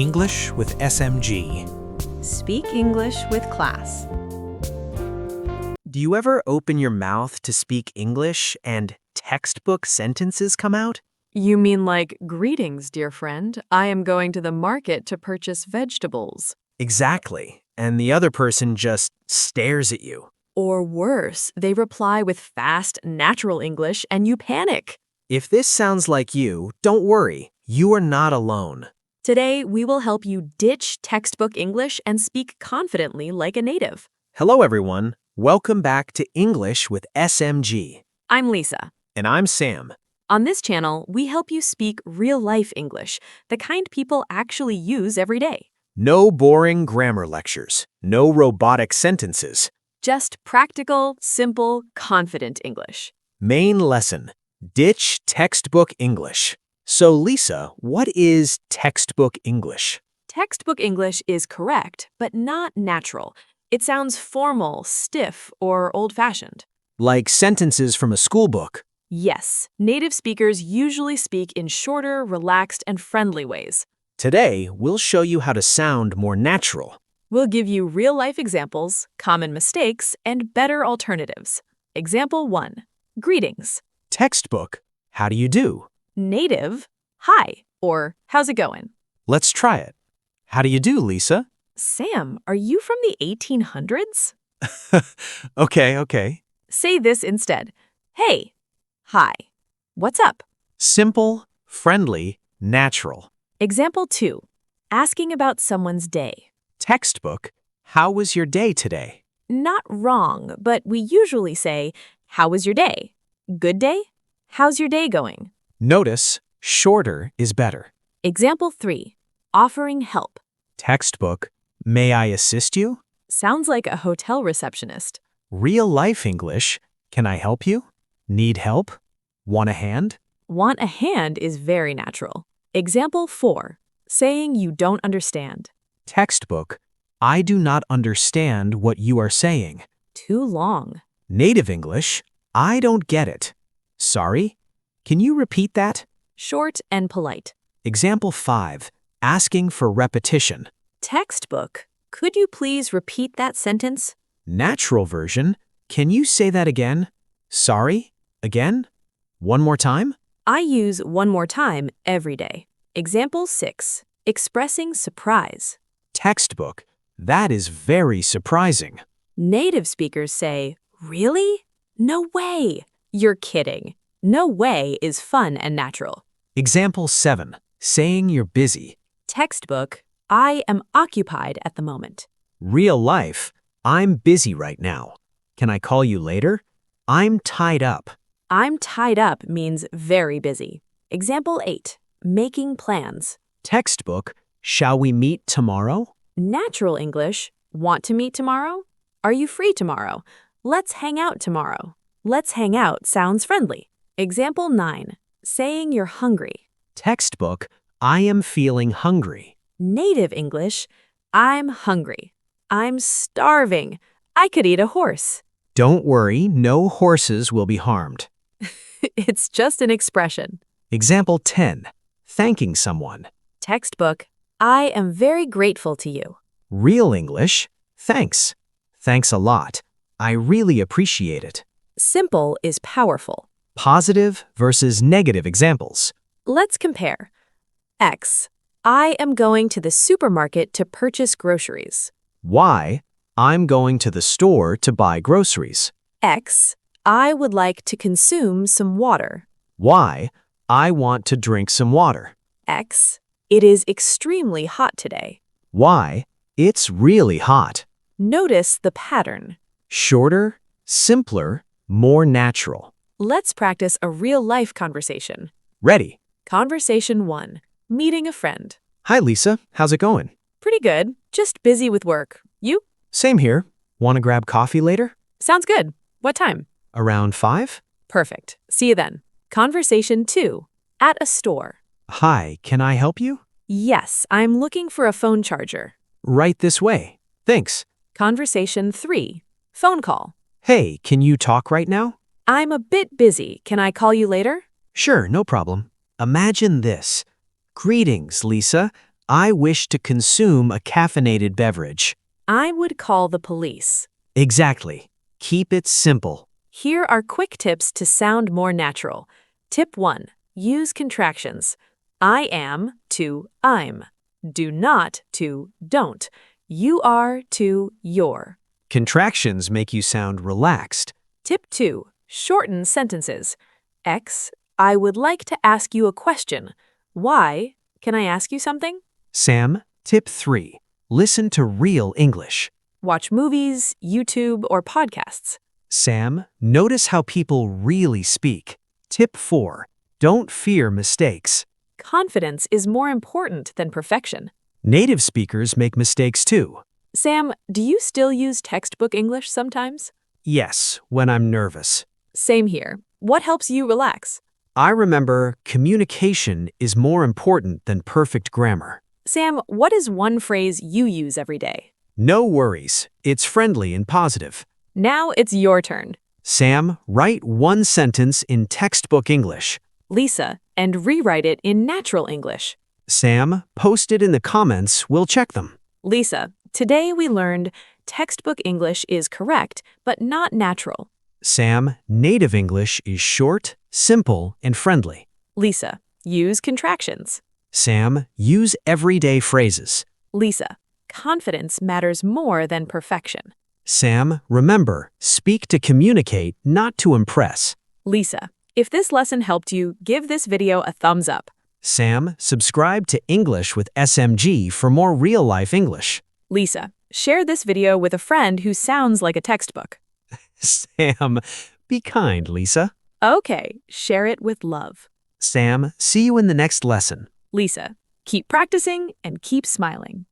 English with SMG. Speak English with class. Do you ever open your mouth to speak English and textbook sentences come out? You mean like, greetings, dear friend. I am going to the market to purchase vegetables. Exactly. And the other person just stares at you. Or worse, they reply with fast, natural English and you panic. If this sounds like you, don't worry. You are not alone. Today, we will help you ditch textbook English and speak confidently like a native. Hello, everyone. Welcome back to English with SMG. I'm Lisa. And I'm Sam. On this channel, we help you speak real-life English, the kind people actually use every day. No boring grammar lectures. No robotic sentences. Just practical, simple, confident English. Main lesson: ditch textbook English. So, Lisa, what is textbook English? Textbook English is correct, but not natural. It sounds formal, stiff, or old-fashioned. Like sentences from a school book. Yes, native speakers usually speak in shorter, relaxed, and friendly ways. Today, we'll show you how to sound more natural. We'll give you real-life examples, common mistakes, and better alternatives. Example 1. Greetings. Textbook, how do you do? Native, hi, or how's it going? Let's try it. How do you do, Lisa? Sam, are you from the 1800s? Okay. Say this instead. Hey, hi, what's up? Simple, friendly, natural. Example 2. Asking about someone's day. Textbook, how was your day today? Not wrong, but we usually say, how was your day? Good day? How's your day going? Notice, shorter is better. Example 3. Offering help. Textbook, may I assist you? Sounds like a hotel receptionist. Real-life English, can I help you? Need help? Want a hand? Want a hand is very natural. Example 4. Saying you don't understand. Textbook, I do not understand what you are saying. Too long. Native English, I don't get it. Sorry? Can you repeat that? Short and polite. Example 5. Asking for repetition. Textbook, could you please repeat that sentence? Natural version, can you say that again? Sorry? Again? One more time? I use one more time every day. Example 6. Expressing surprise. Textbook, that is very surprising. Native speakers say, really? No way. You're kidding. No way is fun and natural. Example 7. Saying you're busy. Textbook, I am occupied at the moment. Real life, I'm busy right now. Can I call you later? I'm tied up. I'm tied up means very busy. Example 8. Making plans. Textbook, shall we meet tomorrow? Natural English, want to meet tomorrow? Are you free tomorrow? Let's hang out tomorrow. Let's hang out sounds friendly. Example 9. Saying you're hungry. Textbook, I am feeling hungry. Native English, I'm hungry. I'm starving. I could eat a horse. Don't worry, no horses will be harmed. It's just an expression. Example 10. Thanking someone. Textbook, I am very grateful to you. Real English, thanks. Thanks a lot. I really appreciate it. Simple is powerful. Positive versus negative examples. Let's compare. X. I am going to the supermarket to purchase groceries. Y. I'm going to the store to buy groceries. X. I would like to consume some water. Y. I want to drink some water. X. It is extremely hot today. Y. It's really hot. Notice the pattern. Shorter, simpler, more natural. Let's practice a real-life conversation. Ready? Conversation 1. Meeting a friend. Hi, Lisa. How's it going? Pretty good. Just busy with work. You? Same here. Want to grab coffee later? Sounds good. What time? Around 5? Perfect. See you then. Conversation 2. At a store. Hi, can I help you? Yes, I'm looking for a phone charger. Right this way. Thanks. Conversation 3. Phone call. Hey, can you talk right now? I'm a bit busy. Can I call you later? Sure, no problem. Imagine this. Greetings, Lisa. I wish to consume a caffeinated beverage. I would call the police. Exactly. Keep it simple. Here are quick tips to sound more natural. Tip 1. Use contractions. I am to I'm. Do not to don't. You are to you're. Contractions make you sound relaxed. Tip 2. Shorten sentences. X, I would like to ask you a question. Y, can I ask you something? Sam, tip 3. Listen to real English. Watch movies, YouTube, or podcasts. Sam, notice how people really speak. Tip 4. Don't fear mistakes. Confidence is more important than perfection. Native speakers make mistakes too. Sam, do you still use textbook English sometimes? Yes, when I'm nervous. Same here. What helps you relax? I remember communication is more important than perfect grammar. Sam, what is one phrase you use every day? No worries. It's friendly and positive. Now it's your turn. Sam, write one sentence in textbook English. Lisa, and rewrite it in natural English. Sam, post it in the comments. We'll check them. Lisa, today we learned textbook English is correct, but not natural. Sam, native English is short, simple, and friendly. Lisa, use contractions. Sam, use everyday phrases. Lisa, confidence matters more than perfection. Sam, remember, speak to communicate, not to impress. Lisa, if this lesson helped you, give this video a thumbs up. Sam, subscribe to English with SMG for more real-life English. Lisa, share this video with a friend who sounds like a textbook. Sam, be kind, Lisa. Okay, share it with love. Sam, see you in the next lesson. Lisa, keep practicing and keep smiling.